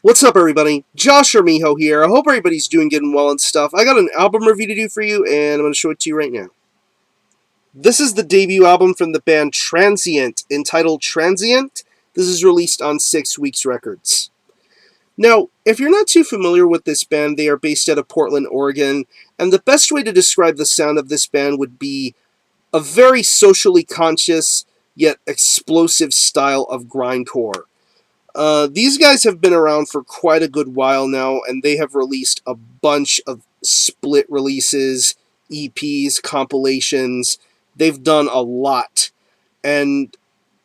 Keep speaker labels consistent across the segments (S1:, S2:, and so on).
S1: What's up, everybody? Josh or Miho here. I hope everybody's doing good and well and stuff. I got an album review to do for you, and I'm going to show it to you right now. This is the debut album from the band Transient, entitled Transient. This is released on 6 Weeks Records. Now, if you're not too familiar with this band, they are based out of Portland, Oregon, and the best way to describe the sound of this band would be a very socially conscious, yet explosive style of grindcore. These guys have been around for quite a good while now, and they have released a bunch of split releases, EPs, compilations. They've done a lot. And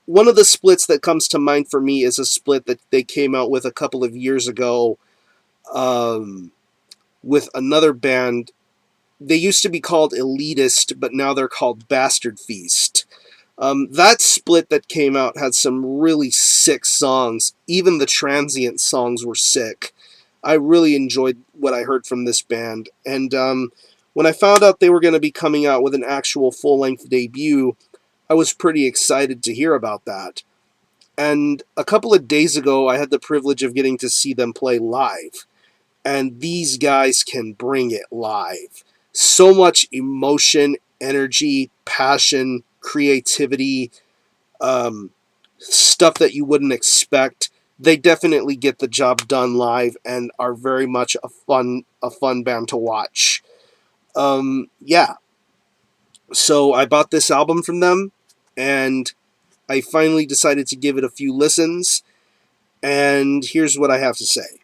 S1: one of the splits that comes to mind for me is a split that they came out with a couple of years ago with another band. They used to be called Elitist, but now they're called Bastard Feast. That split that came out had some really sick songs. Even the Transient songs were sick. I really enjoyed what I heard from this band. And when I found out they were going to be coming out with an actual full-length debut, I was pretty excited to hear about that. And a couple of days ago, I had the privilege of getting to see them play live. And these guys can bring it live. So much emotion, energy, passion, creativity, stuff that you wouldn't expect. They definitely get the job done live and are very much a fun band to watch. Yeah. So I bought this album from them, and I finally decided to give it a few listens, and here's what I have to say.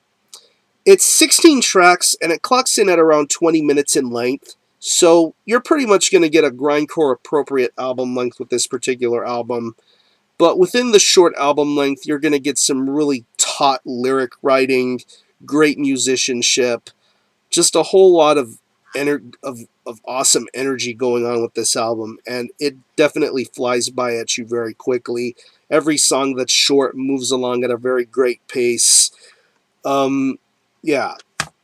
S1: It's 16 tracks, and it clocks in at around 20 minutes in length. So you're pretty much going to get a grindcore appropriate album length with this particular album. But within the short album length, you're going to get some really taut lyric writing, great musicianship, just a whole lot of awesome energy going on with this album. And it definitely flies by at you very quickly. Every song that's short moves along at a very great pace. Yeah.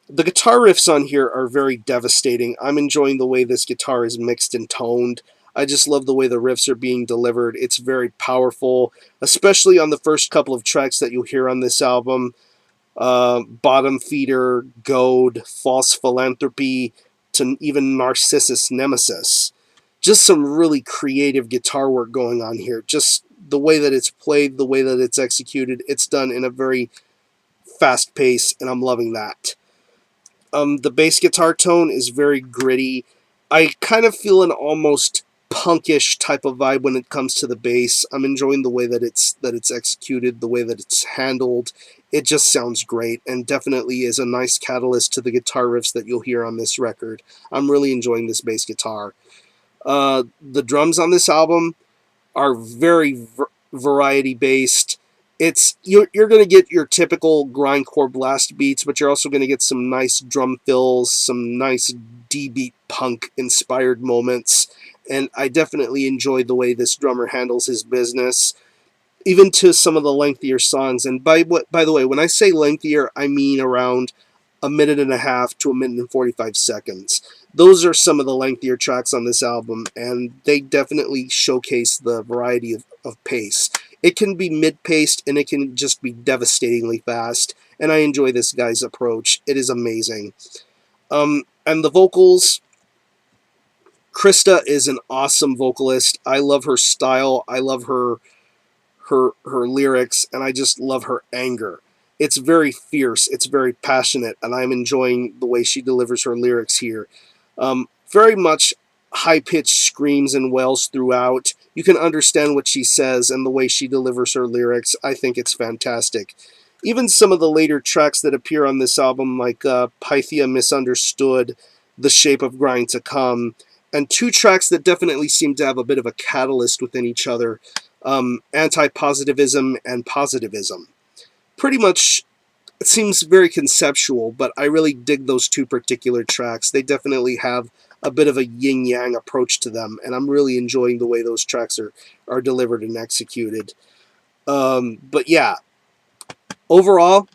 S1: The guitar riffs on here are very devastating. I'm enjoying the way this guitar is mixed and toned. I just love the way the riffs are being delivered. It's very powerful, especially on the first couple of tracks that you'll hear on this album. Bottom Feeder, Goad, False Philanthropy, to even Narcissus Nemesis. Just some really creative guitar work going on here. Just the way that it's played, the way that it's executed, it's done in a very fast pace, and I'm loving that. The bass guitar tone is very gritty. I kind of feel an almost punkish type of vibe when it comes to the bass. I'm enjoying the way that it's executed, the way that it's handled. It just sounds great, and definitely is a nice catalyst to the guitar riffs that you'll hear on this record. I'm really enjoying this bass guitar. The drums on this album are very variety based. You're going to get your typical grindcore blast beats, but you're also going to get some nice drum fills, some nice D-beat punk inspired moments, and I definitely enjoyed the way this drummer handles his business, even to some of the lengthier songs. And by the way, when I say lengthier, I mean around a minute and a half to a minute and 45 seconds. Those are some of the lengthier tracks on this album, and they definitely showcase the variety of pace. It can be mid-paced, and it can just be devastatingly fast, and I enjoy this guy's approach. It is amazing. And the vocals, Krista is an awesome vocalist. I love her style. I love her lyrics, and I just love her anger. It's very fierce. It's very passionate, and I'm enjoying the way she delivers her lyrics here. Very much high-pitched screams and wails throughout. You can understand what she says and the way she delivers her lyrics. I think it's fantastic. Even some of the later tracks that appear on this album, like Pythia Misunderstood, The Shape of Grind to Come, and two tracks that definitely seem to have a bit of a catalyst within each other, Anti-Positivism and Positivism. Pretty much, it seems very conceptual, but I really dig those two particular tracks. They definitely have a bit of a yin-yang approach to them, and I'm really enjoying the way those tracks are delivered and executed. But yeah, overall,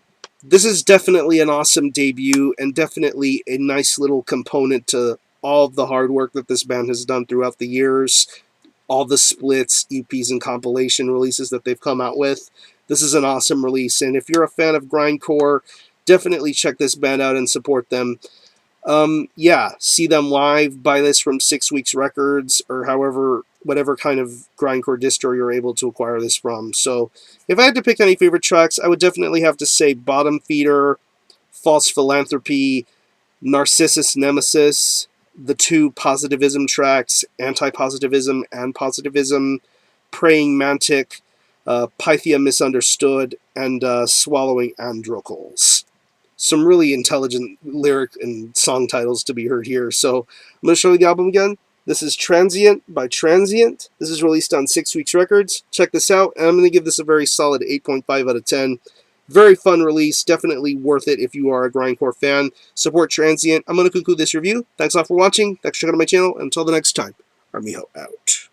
S1: this is definitely an awesome debut, and definitely a nice little component to all of the hard work that this band has done throughout the years, all the splits, EPs, and compilation releases that they've come out with. This is an awesome release, and if you're a fan of grindcore, definitely check this band out and support them. Yeah, see them live, buy this from 6 Weeks Records, or whatever kind of grindcore distro you're able to acquire this from. So, if I had to pick any favorite tracks, I would definitely have to say Bottom Feeder, False Philanthropy, Narcissus Nemesis, the 2 Positivism tracks, Anti-Positivism and Positivism, Praying Mantic, Pythia Misunderstood, and Swallowing Androcles. Some really intelligent lyric and song titles to be heard here. So I'm going to show you the album again. This is Transient by Transient. This is released on 6 Weeks Records. Check this out, and I'm going to give this a very solid 8.5 out of 10. Very fun release. Definitely worth it if you are a grindcore fan. Support Transient. I'm going to conclude this review. Thanks a lot for watching. Thanks for checking out my channel. Until the next time, Armijo out.